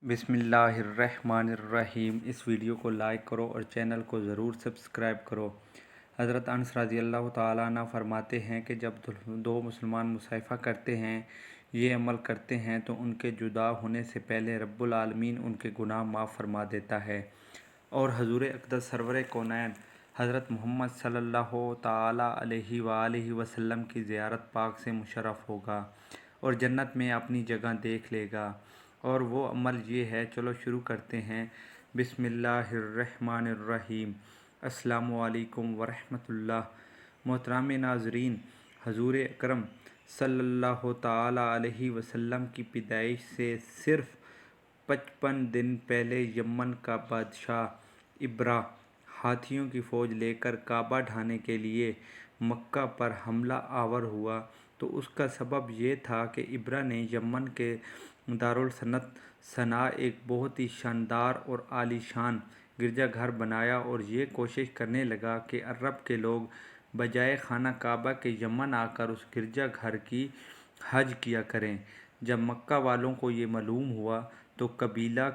بسم اللہ الرحمن الرحیم۔ اس ویڈیو کو لائک کرو اور چینل کو ضرور سبسکرائب کرو۔ حضرت انس رضی اللہ تعالیٰ عنہ فرماتے ہیں کہ جب دو مسلمان مصافحہ کرتے ہیں، یہ عمل کرتے ہیں تو ان کے جدا ہونے سے پہلے رب العالمین ان کے گناہ معاف فرما دیتا ہے اور حضور اقدس سرور کونین حضرت محمد صلی اللہ تعالیٰ علیہ وآلہ وسلم کی زیارت پاک سے مشرف ہوگا اور جنت میں اپنی جگہ دیکھ لے گا۔ اور وہ عمل یہ ہے، چلو شروع کرتے ہیں۔ بسم اللہ الرحمن الرحیم۔ السلام علیکم ورحمۃ اللہ۔ محترم ناظرین، حضور اکرم صلی اللہ تعالیٰ علیہ وسلم کی پیدائش سے صرف 55 دن پہلے یمن کا بادشاہ ابرہ ہاتھیوں کی فوج لے کر کعبہ ڈھانے کے لیے مکہ پر حملہ آور ہوا تو اس کا سبب یہ تھا کہ ابرہ نے یمن کے دارالسلطنت صنعا ایک بہت ہی شاندار اور عالی شان گرجا گھر بنایا اور یہ کوشش کرنے لگا کہ عرب کے لوگ بجائے خانہ کعبہ کے یمن آ کر اس گرجا گھر کی حج کیا کریں۔ جب مکہ والوں کو یہ معلوم ہوا تو قبیلہ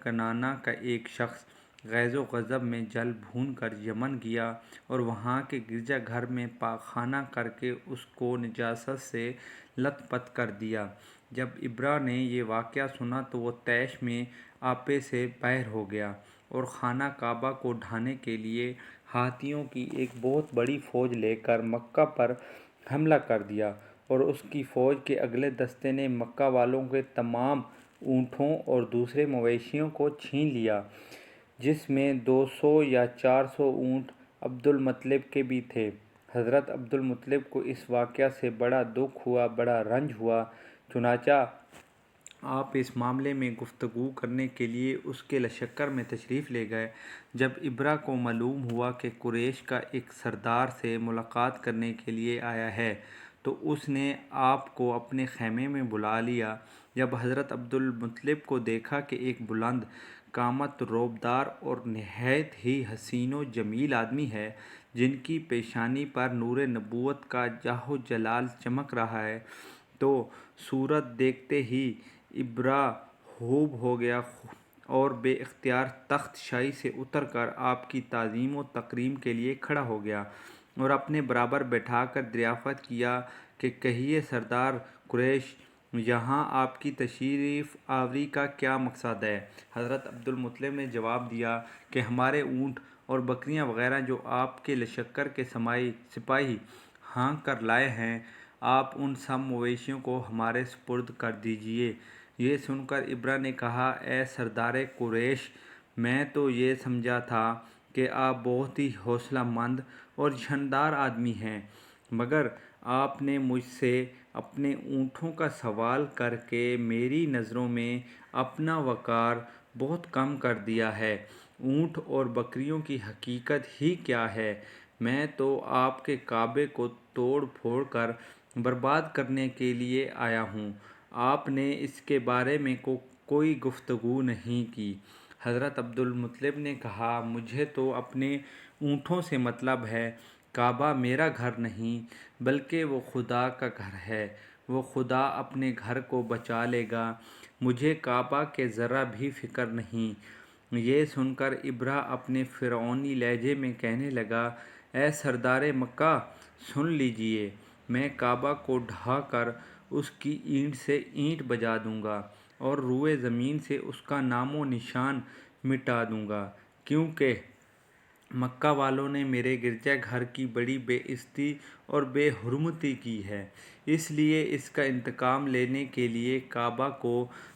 کنانہ کا ایک شخص غیظ و غضب میں جل بھون کر یمن گیا اور وہاں کے گرجا گھر میں پاک خانہ کر کے اس کو نجاست سے لت پت کر دیا۔ جب ابرہ نے یہ واقعہ سنا تو وہ طیش میں آپے سے باہر ہو گیا اور خانہ کعبہ کو ڈھانے کے لیے ہاتھیوں کی ایک بہت بڑی فوج لے کر مکہ پر حملہ کر دیا اور اس کی فوج کے اگلے دستے نے مکہ والوں کے تمام اونٹوں اور دوسرے مویشیوں کو چھین لیا، جس میں 200 یا 400 اونٹ عبد المطلب کے بھی تھے۔ حضرت عبد المطلب کو اس واقعہ سے بڑا دکھ ہوا، بڑا رنج ہوا، چنانچہ آپ اس معاملے میں گفتگو کرنے کے لیے اس کے لشکر میں تشریف لے گئے۔ جب ابرہ کو معلوم ہوا کہ قریش کا ایک سردار سے ملاقات کرنے کے لیے آیا ہے تو اس نے آپ کو اپنے خیمے میں بلا لیا۔ جب حضرت عبد المطلب کو دیکھا کہ ایک بلند قامت، روبدار اور نہایت ہی حسین و جمیل آدمی ہے جن کی پیشانی پر نور نبوت کا جاہ و جلال چمک رہا ہے، تو صورت دیکھتے ہی ابرہ خوب ہو گیا اور بے اختیار تخت شاہی سے اتر کر آپ کی تعظیم و تکریم کے لیے کھڑا ہو گیا اور اپنے برابر بٹھا کر دریافت کیا کہ کہیے سردار قریش، یہاں آپ کی تشریف آوری کا کیا مقصد ہے؟ حضرت عبد المطلب نے جواب دیا کہ ہمارے اونٹ اور بکریاں وغیرہ جو آپ کے لشکر کے سپاہی ہانک کر لائے ہیں، آپ ان سب مویشیوں کو ہمارے سپرد کر دیجئے۔ یہ سن کر ابرہ نے کہا، اے سردار قریش، میں تو یہ سمجھا تھا کہ آپ بہت ہی حوصلہ مند اور شاندار آدمی ہیں، مگر آپ نے مجھ سے اپنے اونٹوں کا سوال کر کے میری نظروں میں اپنا وقار بہت کم کر دیا ہے۔ اونٹ اور بکریوں کی حقیقت ہی کیا ہے؟ میں تو آپ کے کعبے کو توڑ پھوڑ کر برباد کرنے کے لیے آیا ہوں، آپ نے اس کے بارے میں کوئی گفتگو نہیں کی۔ حضرت عبد المطلب نے کہا، مجھے تو اپنے اونٹوں سے مطلب ہے، کعبہ میرا گھر نہیں بلکہ وہ خدا کا گھر ہے، وہ خدا اپنے گھر کو بچا لے گا، مجھے کعبہ کے ذرہ بھی فکر نہیں۔ یہ سن کر ابرہ اپنے فرعونی لہجے میں کہنے لگا، اے سردار مکہ، سن لیجئے، میں کعبہ کو ڈھا کر اس کی اینٹ سے اینٹ بجا دوں گا اور روئے زمین سے اس کا نام و نشان مٹا دوں گا، کیونکہ مکہ والوں نے میرے گرجا گھر کی بڑی بے عزتی اور بے حرمتی کی ہے، اس لیے اس کا انتقام لینے کے لیے کعبہ کو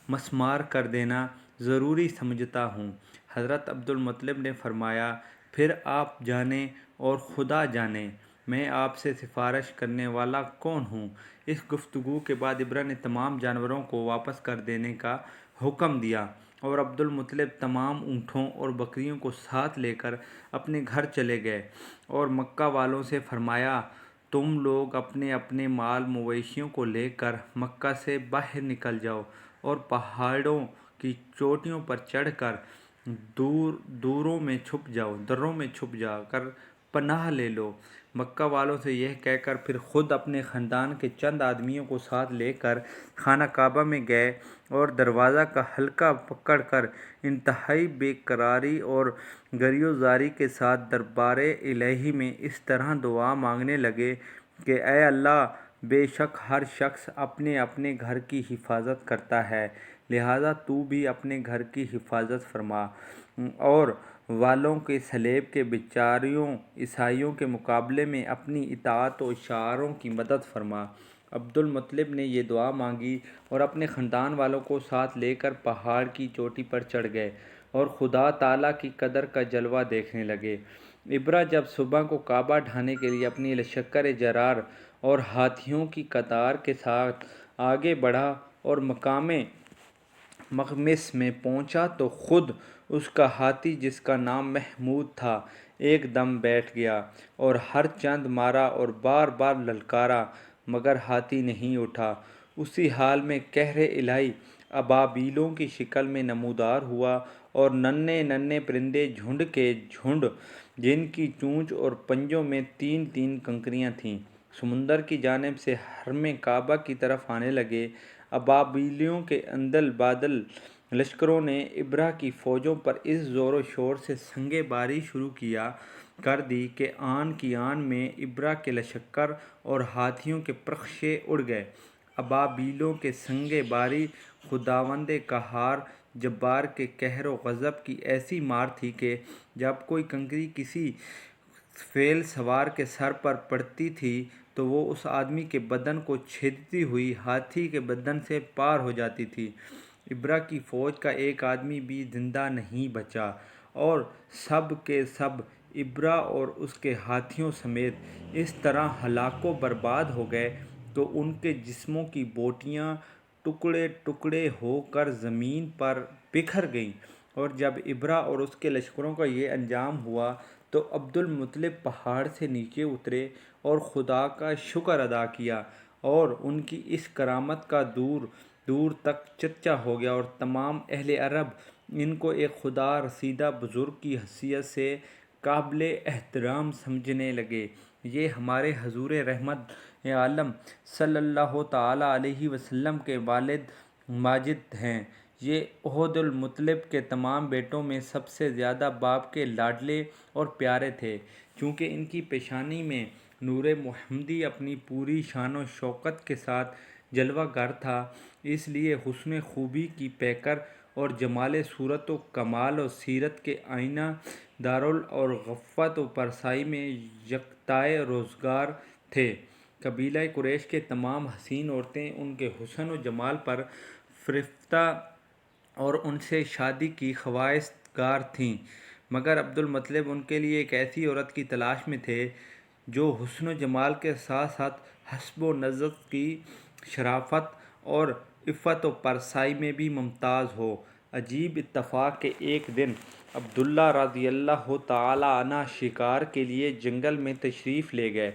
مسمار کر دینا ضروری سمجھتا ہوں۔ حضرت عبد المطلب نے فرمایا، پھر آپ جانیں اور خدا جانے، میں آپ سے سفارش کرنے والا کون ہوں؟ اس گفتگو کے بعد ابرہ نے تمام جانوروں کو واپس کر دینے کا حکم دیا اور عبد المطلب تمام اونٹوں اور بکریوں کو ساتھ لے کر اپنے گھر چلے گئے اور مکہ والوں سے فرمایا، تم لوگ اپنے اپنے مال مویشیوں کو لے کر مکہ سے باہر نکل جاؤ اور پہاڑوں کی چوٹیوں پر چڑھ کر دروں میں چھپ جا کر پناہ لے لو۔ مکہ والوں سے یہ کہہ کر پھر خود اپنے خاندان کے چند آدمیوں کو ساتھ لے کر خانہ کعبہ میں گئے اور دروازہ کا حلقہ پکڑ کر انتہائی بے قراری اور گریو زاری کے ساتھ دربار الہی میں اس طرح دعا مانگنے لگے کہ اے اللہ، بے شک ہر شخص اپنے اپنے گھر کی حفاظت کرتا ہے، لہٰذا تو بھی اپنے گھر کی حفاظت فرما اور والوں کے صلیب کے بیچاروں عیسائیوں کے مقابلے میں اپنی اطاعت و اشاروں کی مدد فرما۔ عبد المطلب نے یہ دعا مانگی اور اپنے خاندان والوں کو ساتھ لے کر پہاڑ کی چوٹی پر چڑھ گئے اور خدا تعالیٰ کی قدر کا جلوہ دیکھنے لگے۔ ابرہ جب صبح کو کعبہ ڈھانے کے لیے اپنی لشکر جرار اور ہاتھیوں کی قطار کے ساتھ آگے بڑھا اور مقام مغمس میں پہنچا تو خود اس کا ہاتھی، جس کا نام محمود تھا، ایک دم بیٹھ گیا اور ہر چند مارا اور بار بار للکارا، مگر ہاتھی نہیں اٹھا۔ اسی حال میں قہر الہی ابابیلوں کی شکل میں نمودار ہوا اور ننھے ننھے پرندے جھنڈ کے جھنڈ، جن کی چونچ اور پنجوں میں تین تین کنکریاں تھیں، سمندر کی جانب سے حرم کعبہ کی طرف آنے لگے۔ ابابیلیوں کے اندل بادل لشکروں نے ابرہ کی فوجوں پر اس زور و شور سے سنگ باری شروع کر دی کہ آن کی آن میں ابرہ کے لشکر اور ہاتھیوں کے پرخاشے اڑ گئے۔ ابابیلوں کے سنگ باری خداوند قہار جبار کے قہر و غضب کی ایسی مار تھی کہ جب کوئی کنکری کسی فیل سوار کے سر پر پڑتی تھی تو وہ اس آدمی کے بدن کو چھیدتی ہوئی ہاتھی کے بدن سے پار ہو جاتی تھی۔ ابرہ کی فوج کا ایک آدمی بھی زندہ نہیں بچا اور سب کے سب ابرہ اور اس کے ہاتھیوں سمیت اس طرح ہلاک و برباد ہو گئے کہ ان کے جسموں کی بوٹیاں ٹکڑے ٹکڑے ہو کر زمین پر بکھر گئیں۔ اور جب ابرہ اور اس کے لشکروں کا یہ انجام ہوا تو عبد المطلب پہاڑ سے نیچے اترے اور خدا کا شکر ادا کیا اور ان کی اس کرامت کا دور دور تک چرچا ہو گیا اور تمام اہل عرب ان کو ایک خدا رسیدہ بزرگ کی حیثیت سے قابل احترام سمجھنے لگے۔ یہ ہمارے حضور رحمت عالم صلی اللہ تعالیٰ علیہ وسلم کے والد ماجد ہیں۔ یہ عبد المطلب کے تمام بیٹوں میں سب سے زیادہ باپ کے لاڈلے اور پیارے تھے۔ چونکہ ان کی پیشانی میں نور محمدی اپنی پوری شان و شوکت کے ساتھ جلوہ گر تھا، اس لیے حسن خوبی کی پیکر اور جمال صورت و کمال و سیرت کے آئینہ دار اور غفلت و پرسائی میں یکتائے روزگار تھے۔ قبیلہ قریش کے تمام حسین عورتیں ان کے حسن و جمال پر فریفتہ اور ان سے شادی کی خواہش گار تھیں، مگر عبد المطلب ان کے لیے ایک ایسی عورت کی تلاش میں تھے جو حسن و جمال کے ساتھ ساتھ حسب و نسب کی شرافت اور عفت و پرسائی میں بھی ممتاز ہو۔ عجیب اتفاق کہ ایک دن عبداللہ رضی اللہ تعالیٰ عنہ شکار کے لیے جنگل میں تشریف لے گئے۔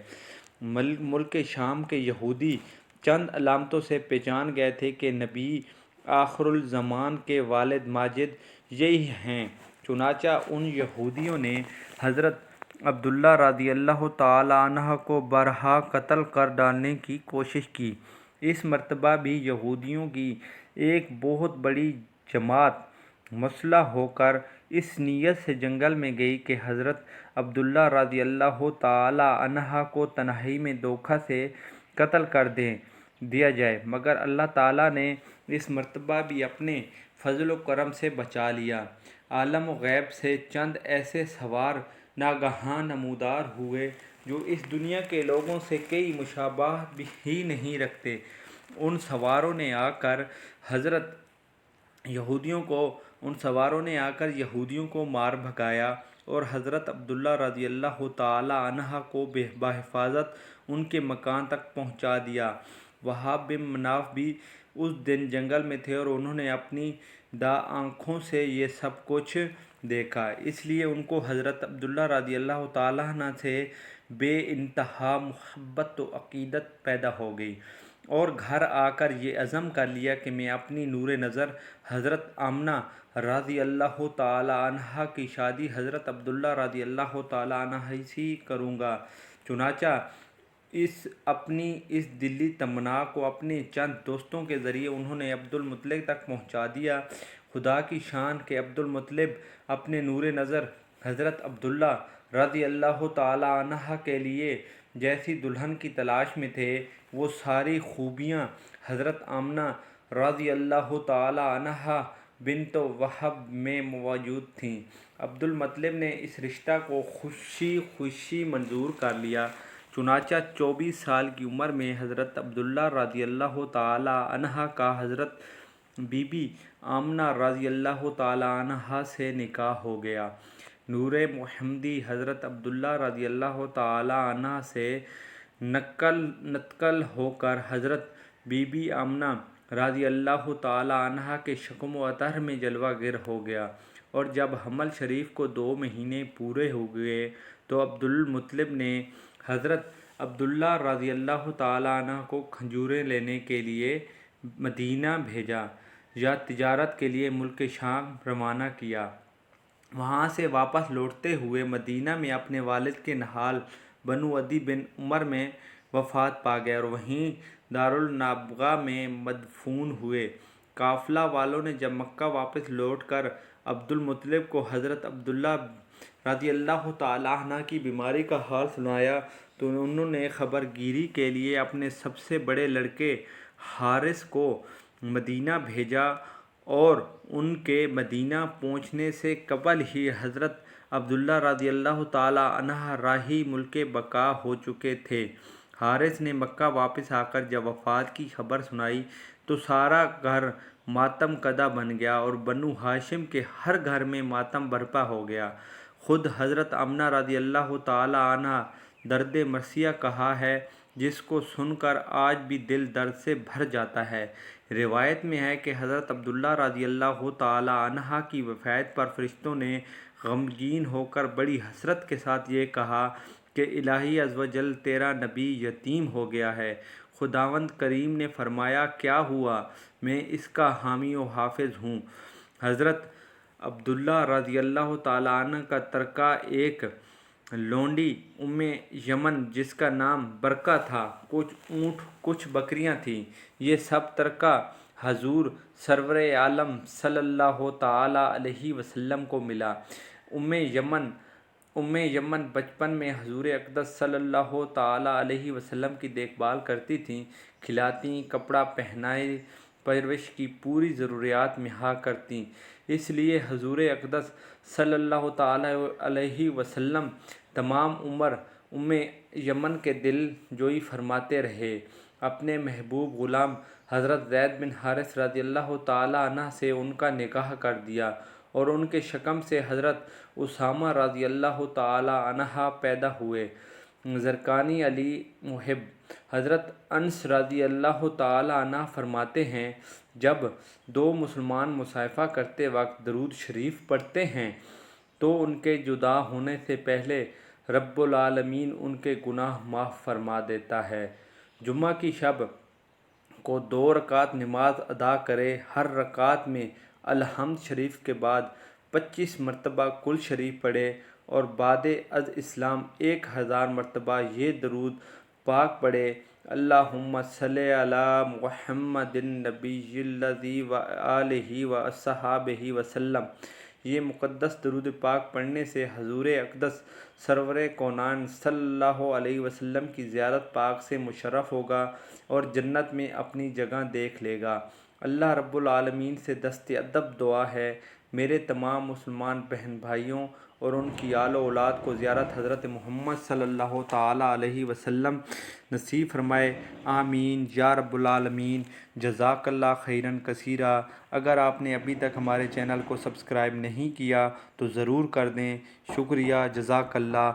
ملک شام کے یہودی چند علامتوں سے پہچان گئے تھے کہ نبی آخر الزمان کے والد ماجد یہی ہیں، چنانچہ ان یہودیوں نے حضرت عبداللہ رضی اللہ تعالیٰ عنہ کو بارہا قتل کر ڈالنے کی کوشش کی۔ اس مرتبہ بھی یہودیوں کی ایک بہت بڑی جماعت مسلح ہو کر اس نیت سے جنگل میں گئی کہ حضرت عبداللہ رضی اللہ تعالیٰ عنہ کو تنہائی میں دھوکہ سے قتل کر دیا جائے، مگر اللہ تعالیٰ نے اس مرتبہ بھی اپنے فضل و کرم سے بچا لیا۔ عالم غیب سے چند ایسے سوار ناگہاں نمودار ہوئے جو اس دنیا کے لوگوں سے کوئی مشابہت ہی نہیں رکھتے۔ ان سواروں نے آ کر یہودیوں کو مار بھگایا اور حضرت عبداللہ رضی اللہ تعالیٰ عنہ کو بحفاظت ان کے مکان تک پہنچا دیا۔ وہاب بن مناف بھی اس دن جنگل میں تھے اور انہوں نے اپنی آنکھوں سے یہ سب کچھ دیکھا، اس لیے ان کو حضرت عبداللہ رضی اللہ تعالیٰ عنہ سے بے انتہا محبت و عقیدت پیدا ہو گئی، اور گھر آ کر یہ عزم کر لیا کہ میں اپنی نور نظر حضرت آمنہ رضی اللہ تعالیٰ عنہا کی شادی حضرت عبداللہ رضی اللہ تعالیٰ عنہ سے کروں گا۔ چنانچہ اپنی اس دلی تمنا کو اپنے چند دوستوں کے ذریعے انہوں نے عبدالمطلب تک پہنچا دیا۔ خدا کی شان کہ عبدالمطلب اپنے نور نظر حضرت عبداللہ رضی اللہ تعالیٰ عنہ کے لیے جیسی دلہن کی تلاش میں تھے، وہ ساری خوبیاں حضرت آمنہ رضی اللہ تعالیٰ عنہ بنت وہب میں موجود تھیں۔ عبدالمطلب نے اس رشتہ کو خوشی منظور کر لیا۔ چنانچہ 24 سال کی عمر میں حضرت عبداللہ رضی اللہ تعالیٰ عنہ کا حضرت بی بی آمنہ رضی اللہ تعالیٰ عنہ سے نکاح ہو گیا۔ نور محمدی حضرت عبداللہ رضی اللہ تعالیٰ عنہ سے نتقل ہو کر حضرت بی بی آمنہ رضی اللہ تعالیٰ عنہ کے شکم و عطر میں جلوہ گر ہو گیا، اور جب حمل شریف کو 2 مہینے پورے ہو گئے تو عبدالمطلب نے حضرت عبداللہ رضی اللہ تعالیٰ عنہ کو کھجوریں لینے کے لیے مدینہ بھیجا یا تجارت کے لیے ملک شام روانہ کیا۔ وہاں سے واپس لوٹتے ہوئے مدینہ میں اپنے والد کے نہال بنو عدی بن عمر میں وفات پا گئے اور وہیں دارالنبوہ میں مدفون ہوئے۔ قافلہ والوں نے جب مکہ واپس لوٹ کر عبدالمطلب کو حضرت عبداللہ رضی اللہ تعالیٰ عنہ کی بیماری کا حال سنایا تو انہوں نے خبر گیری کے لیے اپنے سب سے بڑے لڑکے حارث کو مدینہ بھیجا، اور ان کے مدینہ پہنچنے سے قبل ہی حضرت عبداللہ رضی اللہ تعالیٰ عنہ راہی ملک بقا ہو چکے تھے۔ حارث نے مکہ واپس آ کر جب وفات کی خبر سنائی تو سارا گھر ماتم کدہ بن گیا اور بنو ہاشم کے ہر گھر میں ماتم برپا ہو گیا۔ خود حضرت آمنہ رضی اللہ تعالیٰ عنہ درد مرثیہ کہا ہے، جس کو سن کر آج بھی دل درد سے بھر جاتا ہے۔ روایت میں ہے کہ حضرت عبداللہ رضی اللہ تعالیٰ عنہ کی وفات پر فرشتوں نے غمگین ہو کر بڑی حسرت کے ساتھ یہ کہا کہ الہی عز و جل تیرا نبی یتیم ہو گیا ہے۔ خداوند کریم نے فرمایا، کیا ہوا، میں اس کا حامی و حافظ ہوں۔ حضرت عبداللہ رضی اللہ تعالیٰ عنہ کا ترکہ ایک لونڈی یمن جس کا نام برکہ تھا، کچھ اونٹ کچھ بکریاں تھیں، یہ سب ترکہ حضور سرور عالم صلی اللہ تعالیٰ علیہ وسلم کو ملا۔ یمن بچپن میں حضور اقدس صلی اللہ تعالیٰ علیہ وسلم کی دیکھ بھال کرتی تھیں، کھلاتی، کپڑا پہنائے، پرورش کی پوری ضروریات مہیا کرتیں۔ اس لیے حضور اقدس صلی اللہ تعالیٰ علیہ وسلم تمام عمر یمن کے دل جوئی فرماتے رہے۔ اپنے محبوب غلام حضرت زید بن حارث رضی اللہ تعالیٰ عنہ سے ان کا نکاح کر دیا اور ان کے شکم سے حضرت اسامہ رضی اللہ تعالیٰ عنہ پیدا ہوئے۔ زرقانی علی محب حضرت انس رضی اللہ تعالیٰ عنہ فرماتے ہیں، جب 2 مسلمان مصافحہ کرتے وقت درود شریف پڑھتے ہیں تو ان کے جدا ہونے سے پہلے رب العالمین ان کے گناہ معاف فرما دیتا ہے۔ جمعہ کی شب کو 2 رکعت نماز ادا کرے، ہر رکعت میں الحمد شریف کے بعد 25 مرتبہ کل شریف پڑھے اور بعد از اسلام 1000 مرتبہ یہ درود پاک پڑھے، اللہم صلی علی محمد النبی الذی وآلہ وصحبہ وسلم۔ یہ مقدس درود پاک پڑھنے سے حضور اقدس سرور کونین صلی اللہ علیہ وسلم کی زیارت پاک سے مشرف ہوگا اور جنت میں اپنی جگہ دیکھ لے گا۔ اللہ رب العالمین سے دست ادب دعا ہے، میرے تمام مسلمان بہن بھائیوں اور ان کی آل و اولاد کو زیارت حضرت محمد صلی اللہ تعالیٰ علیہ وسلم نصیب فرمائے، آمین یا رب العالمین۔ جزاک اللہ خیراً کثیرا۔ اگر آپ نے ابھی تک ہمارے چینل کو سبسکرائب نہیں کیا تو ضرور کر دیں۔ شکریہ، جزاک اللہ۔